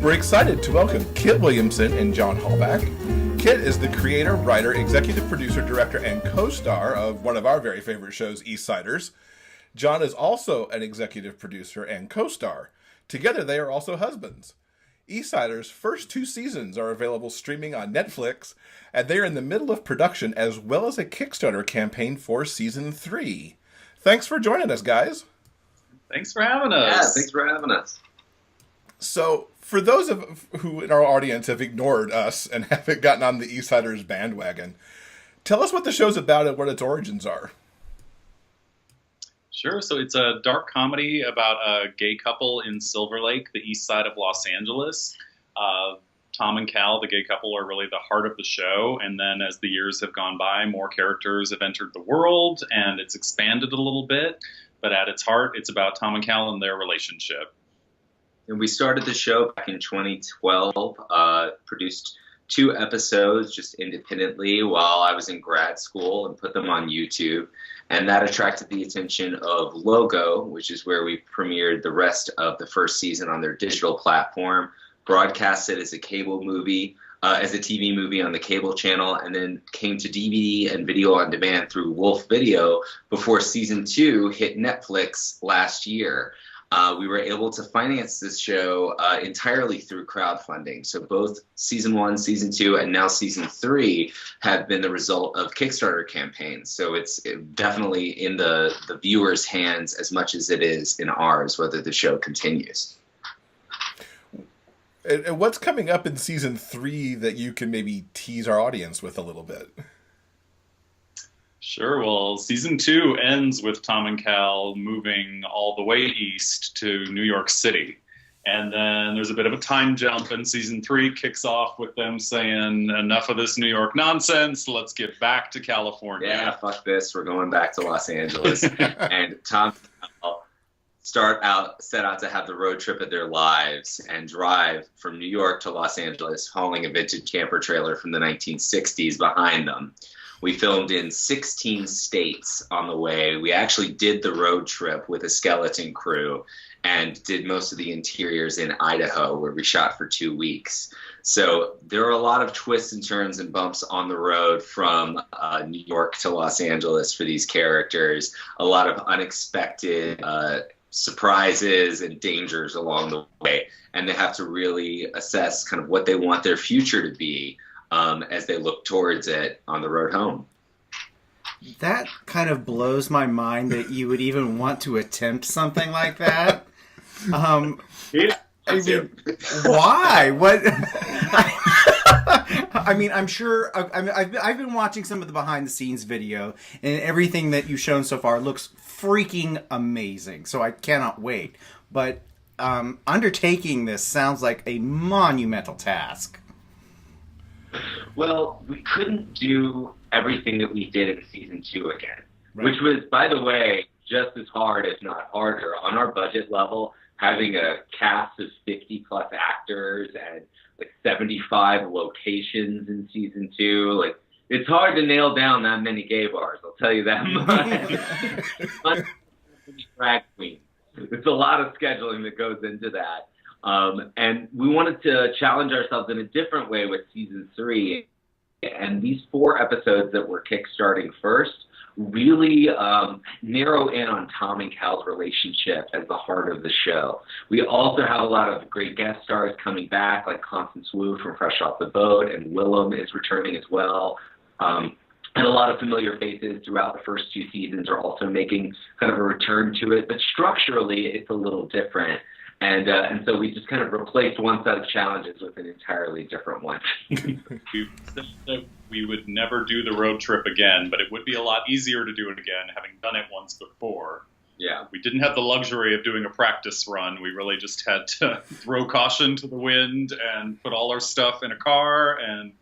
We're excited to welcome Kit Williamson and John Halbach. Kit is the creator, writer, executive producer, director, and co-star of one of our very favorite shows, Eastsiders. John is also an executive producer and co-star. Together, they are also husbands. Eastsiders' first 2 seasons are available streaming on Netflix, and they are in the middle of production as well as a Kickstarter campaign for season 3. Thanks for joining us, guys. Thanks for having us. Yeah, thanks for having us. So, for those of who in our audience have ignored us and haven't gotten on the Eastsiders bandwagon, tell us what the show's about and what its origins are. Sure. So it's a dark comedy about a gay couple in Silver Lake, the east side of Los Angeles. Tom and Cal, the gay couple, are really the heart of the show. And then as the years have gone by, more characters have entered the world, and it's expanded a little bit. But at its heart, it's about Tom and Cal and their relationship. And we started the show back in 2012, produced 2 episodes just independently while I was in grad school and put them on YouTube. And that attracted the attention of Logo, which is where we premiered the rest of the first season on their digital platform, broadcast it as a cable movie, as a TV movie on the cable channel, and then came to DVD and video on demand through Wolf Video before season 2 hit Netflix last year. We were able to finance this show entirely through crowdfunding. So both season 1, season 2, and now season 3 have been the result of Kickstarter campaigns. So it's definitely in the viewers' hands as much as it is in ours, whether the show continues. And what's coming up in season 3 that you can maybe tease our audience with a little bit? Sure. Well, season 2 ends with Tom and Cal moving all the way east to New York City. And then there's a bit of a time jump, and season 3 kicks off with them saying, enough of this New York nonsense, let's get back to California. Yeah, fuck this, we're going back to Los Angeles. And Tom and Cal set out to have the road trip of their lives and drive from New York to Los Angeles, hauling a vintage camper trailer from the 1960s behind them. We filmed in 16 states on the way. We actually did the road trip with a skeleton crew and did most of the interiors in Idaho, where we shot for 2 weeks. So there are a lot of twists and turns and bumps on the road from New York to Los Angeles for these characters, a lot of unexpected surprises and dangers along the way. And they have to really assess kind of what they want their future to be as they look towards it on the road home. That kind of blows my mind that you would even want to attempt something like that. I mean, why? What? I mean, I'm sure. I've been watching some of the behind-the-scenes video, and everything that you've shown so far looks freaking amazing. So I cannot wait. But undertaking this sounds like a monumental task. Well, we couldn't do everything that we did in season 2 again, right. Which was, by the way, just as hard, if not harder. On our budget level, having a cast of 50-plus actors and like 75 locations in season 2, like it's hard to nail down that many gay bars. I'll tell you that much. Drag queens. There's a lot of scheduling that goes into that. And we wanted to challenge ourselves in a different way with season 3. And these 4 episodes that we're kickstarting first really narrow in on Tom and Cal's relationship as the heart of the show. We also have a lot of great guest stars coming back, like Constance Wu from Fresh Off the Boat, and Willem is returning as well. And a lot of familiar faces throughout the first 2 seasons are also making kind of a return to it. But structurally, it's a little different. And so we just kind of replaced one set of challenges with an entirely different one. We said that we would never do the road trip again, but it would be a lot easier to do it again, having done it once before. Yeah. We didn't have the luxury of doing a practice run. We really just had to throw caution to the wind and put all our stuff in a car and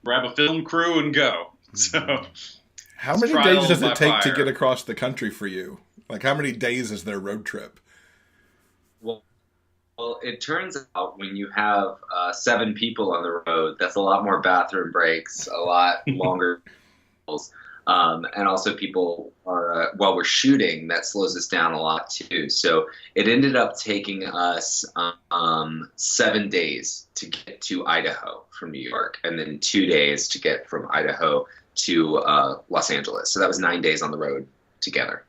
grab a film crew and go. So, how many days does it take to get across the country for you? Like, how many days is their road trip? Well, it turns out when you have 7 people on the road, that's a lot more bathroom breaks, a lot longer. And also people are, while we're shooting, that slows us down a lot too. So it ended up taking us 7 days to get to Idaho from New York, and then 2 days to get from Idaho to Los Angeles. So that was 9 days on the road together.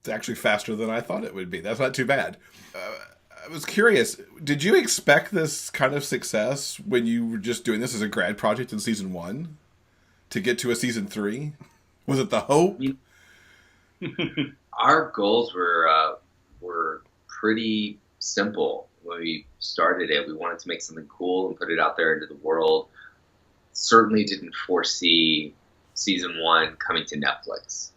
It's actually faster than I thought it would be. That's not too bad. I was curious, did you expect this kind of success when you were just doing this as a grad project in season 1 to get to a season 3? Was it the hope? Our goals were pretty simple when we started it. We wanted to make something cool and put it out there into the world. Certainly didn't foresee season 1 coming to Netflix.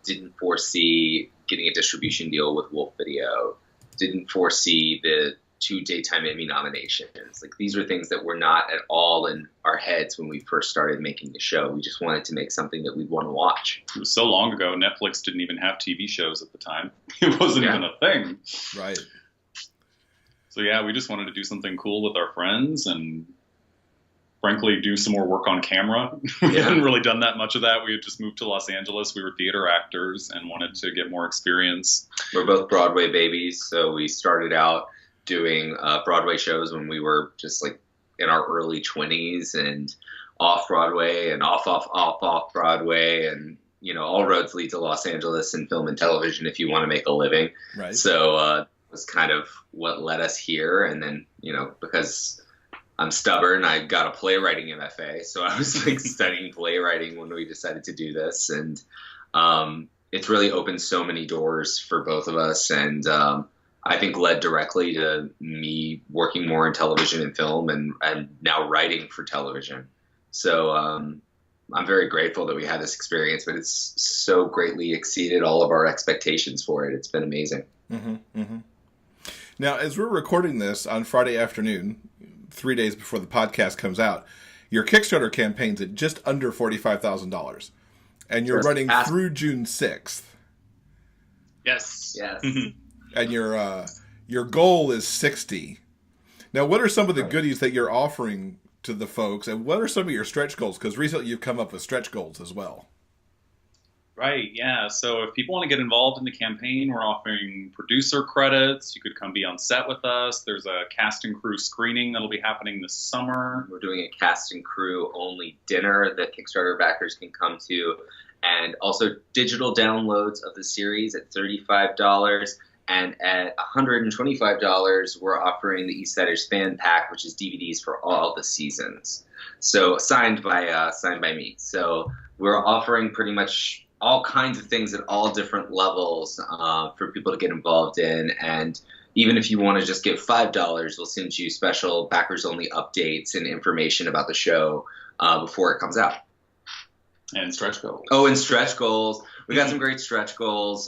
Didn't foresee getting a distribution deal with Wolf Video. Didn't foresee the 2 Daytime Emmy nominations. Like, these were things that were not at all in our heads when we first started making the show. We just wanted to make something that we'd want to watch. It was so long ago, Netflix didn't even have TV shows at the time. It wasn't even a thing. Right. So yeah, we just wanted to do something cool with our friends and frankly do some more work on camera. We hadn't really done that much of that. We had just moved to Los Angeles. We were theater actors and wanted to get more experience. We're both Broadway babies, so we started out doing Broadway shows when we were just like in our early 20s, and off Broadway and off Broadway, and you know, all roads lead to Los Angeles in film and television if you want to make a living. Right. So it was kind of what led us here. And then, you know, because I'm stubborn, I got a playwriting MFA, so I was like studying playwriting when we decided to do this, and it's really opened so many doors for both of us, and I think led directly to me working more in television and film, and now writing for television. So I'm very grateful that we had this experience, but it's so greatly exceeded all of our expectations for it. It's been amazing. Mm-hmm, mm-hmm. Now, as we're recording this on Friday afternoon, 3 days before the podcast comes out, your Kickstarter campaign's at just under $45,000, and you're running through June 6th. Yes. And your goal is 60. Now, what are some of the goodies that you're offering to the folks, and what are some of your stretch goals? Because recently you've come up with stretch goals as well. Right, yeah. So if people want to get involved in the campaign, we're offering producer credits. You could come be on set with us. There's a cast and crew screening that'll be happening this summer. We're doing a cast and crew only dinner that Kickstarter backers can come to, and also digital downloads of the series at $35. And at $125, we're offering the Eastsiders fan pack, which is DVDs for all the seasons. So signed by me. So we're offering pretty much all kinds of things at all different levels for people to get involved in. And even if you want to just give $5, we'll send you special backers-only updates and information about the show before it comes out. And stretch goals. Oh, and stretch goals. We got some great stretch goals.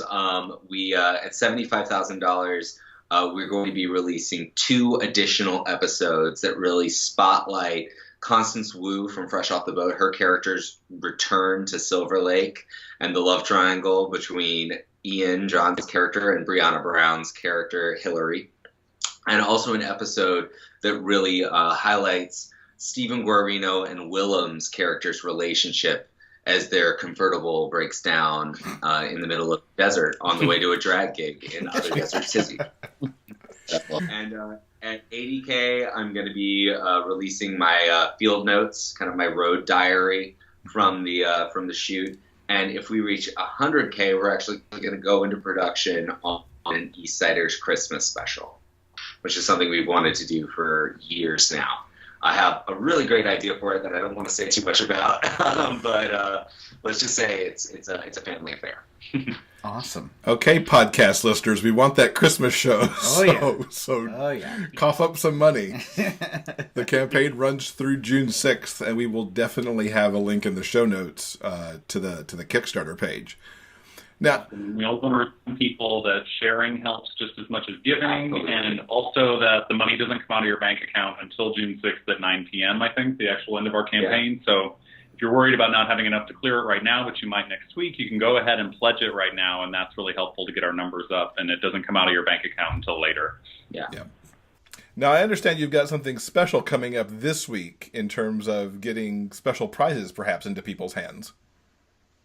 We at $75,000, we're going to be releasing 2 additional episodes that really spotlight Constance Wu from Fresh Off the Boat, her character's return to Silver Lake, and the love triangle between Ian, John's character, and Brianna Brown's character, Hillary. And also an episode that really highlights Stephen Guarino and Willem's character's relationship as their convertible breaks down in the middle of the desert on the way to a drag gig in Other Desert Tizzy. And at $80K, I'm going to be releasing my field notes, kind of my road diary from the shoot. And if we reach 100K, we're actually going to go into production on an Eastsiders Christmas special, which is something we've wanted to do for years now. I have a really great idea for it that I don't want to say too much about, but let's just say it's a family affair. Awesome. Okay, podcast listeners, we want that Christmas show. Oh yeah. Cough up some money. The campaign runs through June 6th, and we will definitely have a link in the show notes to the Kickstarter page. Now, we also want to remind people that sharing helps just as much as giving, and also that the money doesn't come out of your bank account until June 6th at 9 p.m., I think, the actual end of our campaign. Yeah. So if you're worried about not having enough to clear it right now, but you might next week, you can go ahead and pledge it right now, and that's really helpful to get our numbers up, and it doesn't come out of your bank account until later. Yeah. Now, I understand you've got something special coming up this week in terms of getting special prizes perhaps into people's hands.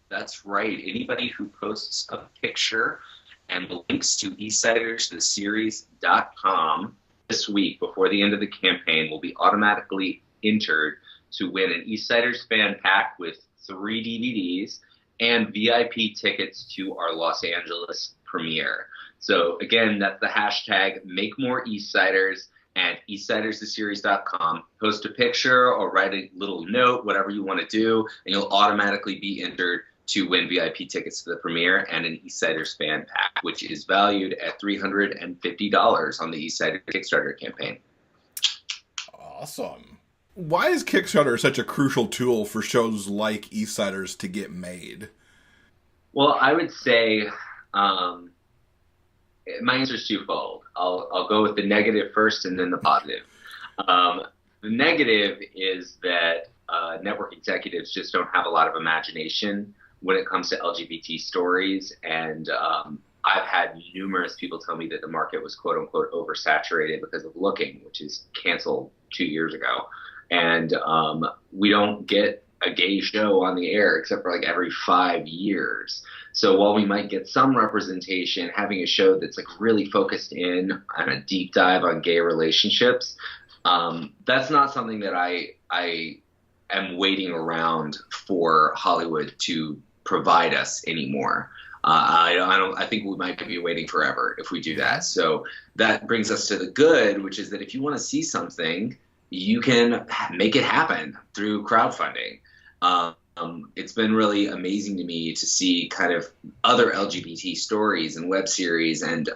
That's right. Anybody who posts a picture and the links to eastsiderstheseries.com this week before the end of the campaign will be automatically entered to win an Eastsiders fan pack with 3 DVDs and VIP tickets to our Los Angeles premiere. So again, that's the hashtag #MakeMoreEastsiders and eastsiderstheseries.com. Post a picture or write a little note, whatever you want to do, and you'll automatically be entered to win VIP tickets to the premiere and an Eastsiders fan pack, which is valued at $350 on the Eastsiders Kickstarter campaign. Awesome. Why is Kickstarter such a crucial tool for shows like Eastsiders to get made? Well, I would say my answer is twofold. I'll go with the negative first and then the positive. The negative is that network executives just don't have a lot of imagination when it comes to LGBT stories, and I've had numerous people tell me that the market was quote-unquote oversaturated because of Looking, which is canceled 2 years ago. And we don't get a gay show on the air except for like every 5 years. So while we might get some representation, having a show that's like really focused in on a deep dive on gay relationships, that's not something that I am waiting around for Hollywood to provide us anymore. I think we might be waiting forever if we do that. So that brings us to the good, which is that if you want to see something, you can make it happen through crowdfunding. It's been really amazing to me to see kind of other LGBT stories and web series and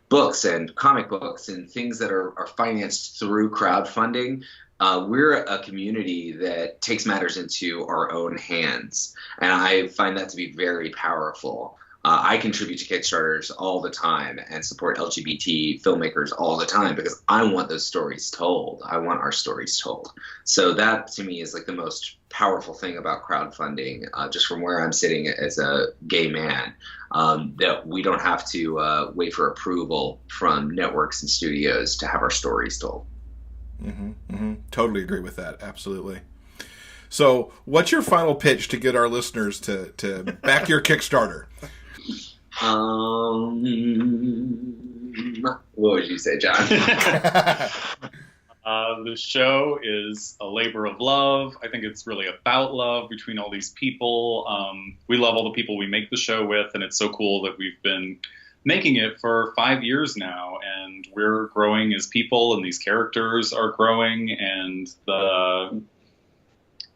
books and comic books and things that are financed through crowdfunding. We're a community that takes matters into our own hands, and I find that to be very powerful. I contribute to Kickstarters all the time and support LGBT filmmakers all the time because I want those stories told. I want our stories told. So that to me is like the most powerful thing about crowdfunding, just from where I'm sitting as a gay man, that we don't have to wait for approval from networks and studios to have our stories told. Totally agree with that. Absolutely. So what's your final pitch to get our listeners to back your Kickstarter? What would you say, John? The show is a labor of love. I think it's really about love between all these people. We love all the people we make the show with, and it's so cool that we've been making it for 5 years now, and we're growing as people, and these characters are growing, and the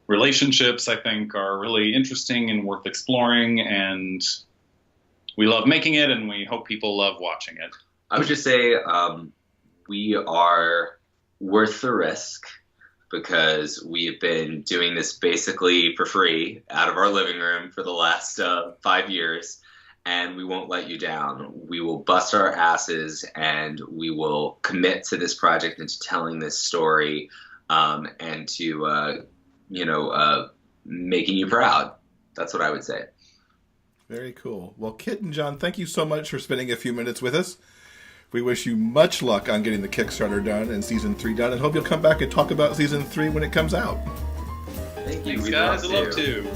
relationships, I think, are really interesting and worth exploring, and we love making it, and we hope people love watching it. I would just say we are worth the risk because we have been doing this basically for free out of our living room for the last 5 years, and we won't let you down. We will bust our asses, and we will commit to this project and to telling this story, and to, making you proud. That's what I would say. Very cool. Well, Kit and John, thank you so much for spending a few minutes with us. We wish you much luck on getting the Kickstarter done and Season 3 done, and hope you'll come back and talk about Season 3 when it comes out. Thank you. Thanks, guys. I'd love to.